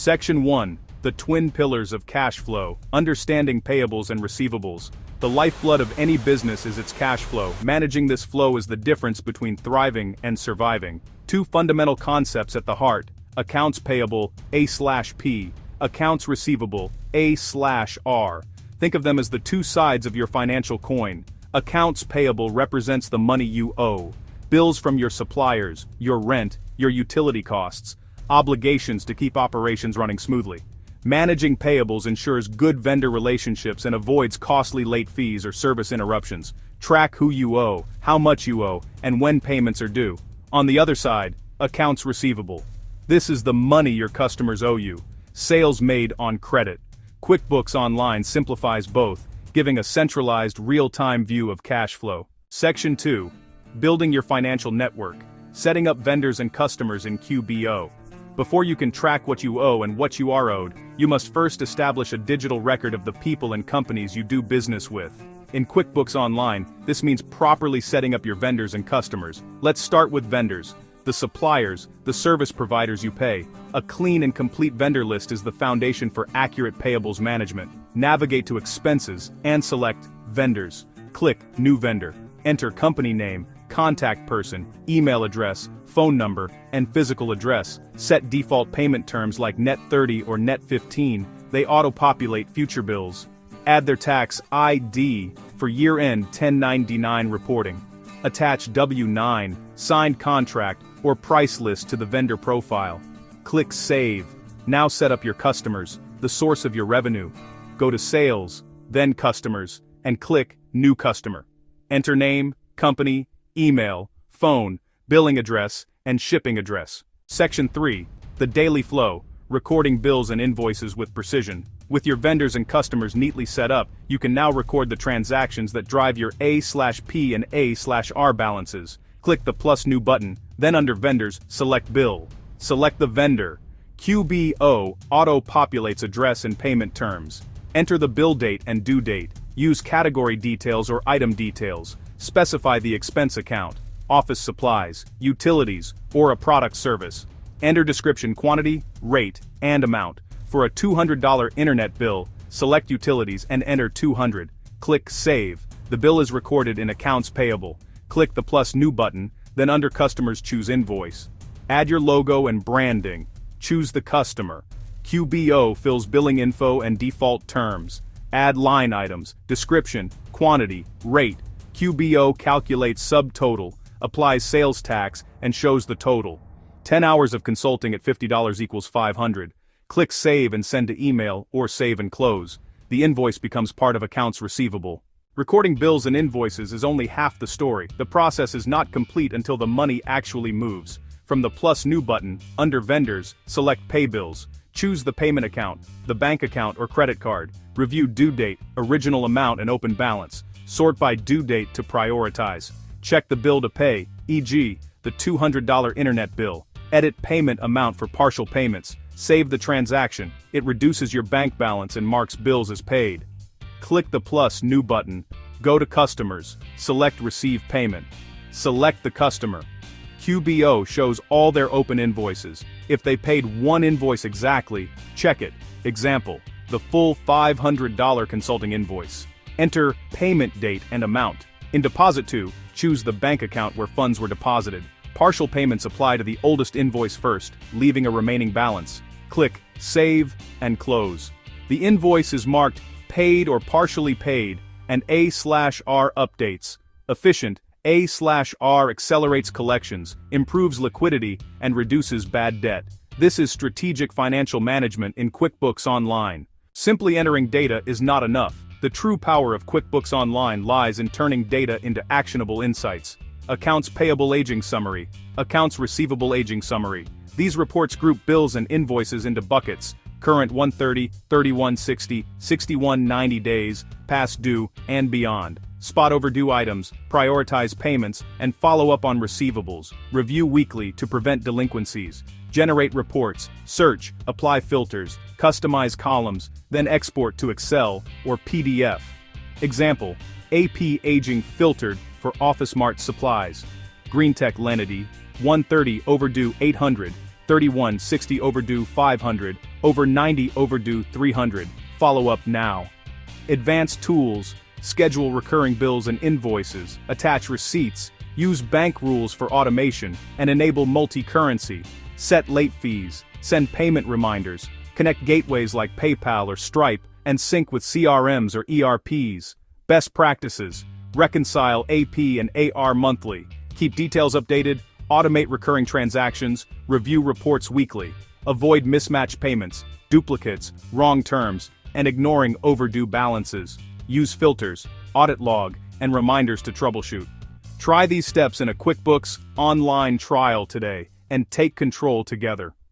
Section 1. The twin pillars of cash flow, understanding payables and receivables. The lifeblood of any business is its cash flow. Managing this flow is the difference between thriving and surviving. Two fundamental concepts at the heart: accounts payable, A/P, accounts receivable, A/R. Think of them as the two sides of your financial coin. Accounts payable represents the money you owe. Bills from your suppliers, your rent, your utility costs, obligations to keep operations running smoothly. Managing payables ensures good vendor relationships and avoids costly late fees or service interruptions. Track who you owe, how much you owe, and when payments are due. On the other side, accounts receivable. This is the money your customers owe you. Sales made on credit. QuickBooks Online simplifies both, giving a centralized, real-time view of cash flow. Section 2. Building your financial network. Setting up vendors and customers in QBO. Before you can track what you owe and what you are owed, you must first establish a digital record of the people and companies you do business with. In QuickBooks Online, this means properly setting up your vendors and customers. Let's start with vendors. The suppliers, the service providers you pay. A clean and complete vendor list is the foundation for accurate payables management. Navigate to expenses and select vendors. Click New Vendor. Enter company name, contact person, email address, phone number, and physical address. Set default payment terms like net 30 or net 15. They auto-populate future bills. Add their tax ID for year-end 1099 reporting. Attach W-9, signed contract, or price list to the vendor profile. Click Save. Now set up your customers, the source of your revenue. Go to Sales, then Customers, and click New Customer. Enter name, company, email, phone, billing address, and shipping address. Section 3. The daily flow, recording bills and invoices with precision. With your vendors and customers neatly set up, you can now record the transactions that drive your A/P and A/R balances. Click the plus new button, then under Vendors, select Bill. Select the vendor. QBO auto-populates address and payment terms. Enter the bill date and due date. Use category details or item details. Specify the expense account, office supplies, utilities, or a product service. Enter description quantity, rate, and amount. For a $200 internet bill, select utilities and enter 200. Click Save. The bill is recorded in accounts payable. Click the plus new button, then under customers choose invoice. Add your logo and branding. Choose the customer. QBO fills billing info and default terms. Add line items, description, quantity, rate. QBO calculates subtotal, applies sales tax, and shows the total. 10 hours of consulting at $50 equals $500. Click Save and send to email or save and close. The invoice becomes part of accounts receivable. Recording bills and invoices is only half the story. The process is not complete until the money actually moves. From the plus new button, under Vendors, select Pay Bills. Choose the payment account, the bank account or credit card. Review due date, original amount and open balance. Sort by due date to prioritize. Check the bill to pay, e.g., the $200 internet bill. Edit payment amount for partial payments. Save the transaction. It reduces your bank balance and marks bills as paid. Click the plus new button. Go to Customers. Select Receive Payment. Select the customer. QBO shows all their open invoices. If they paid one invoice exactly, check it. Example, the full $500 consulting invoice. Enter payment date and amount. In Deposit To, choose the bank account where funds were deposited. Partial payments apply to the oldest invoice first, leaving a remaining balance. Click Save and Close. The invoice is marked Paid or Partially Paid, and A/R updates. Efficient, A/R accelerates collections, improves liquidity, and reduces bad debt. This is strategic financial management in QuickBooks Online. Simply entering data is not enough. The true power of QuickBooks Online lies in turning data into actionable insights. Accounts Payable Aging Summary. Accounts Receivable Aging Summary. These reports group bills and invoices into buckets: current 130, 3160, 6190 days, past due, and beyond. Spot overdue items, prioritize payments, and follow up on receivables. Review weekly to prevent delinquencies. Generate reports, search, apply filters, customize columns, then export to Excel or PDF. Example, AP Aging Filtered for Office Mart Supplies. GreenTech Lenity, 130 overdue 800, 31 60 overdue 500, over 90 overdue 300, follow up now. Advanced tools, schedule recurring bills and invoices, attach receipts, use bank rules for automation, and enable multi-currency, set late fees, send payment reminders, connect gateways like PayPal or Stripe, and sync with CRMs or ERPs. Best practices, reconcile AP and AR monthly, keep details updated, automate recurring transactions, review reports weekly, avoid mismatched payments, duplicates, wrong terms, and ignoring overdue balances. Use filters, audit log, and reminders to troubleshoot. Try these steps in a QuickBooks Online trial today and take control together.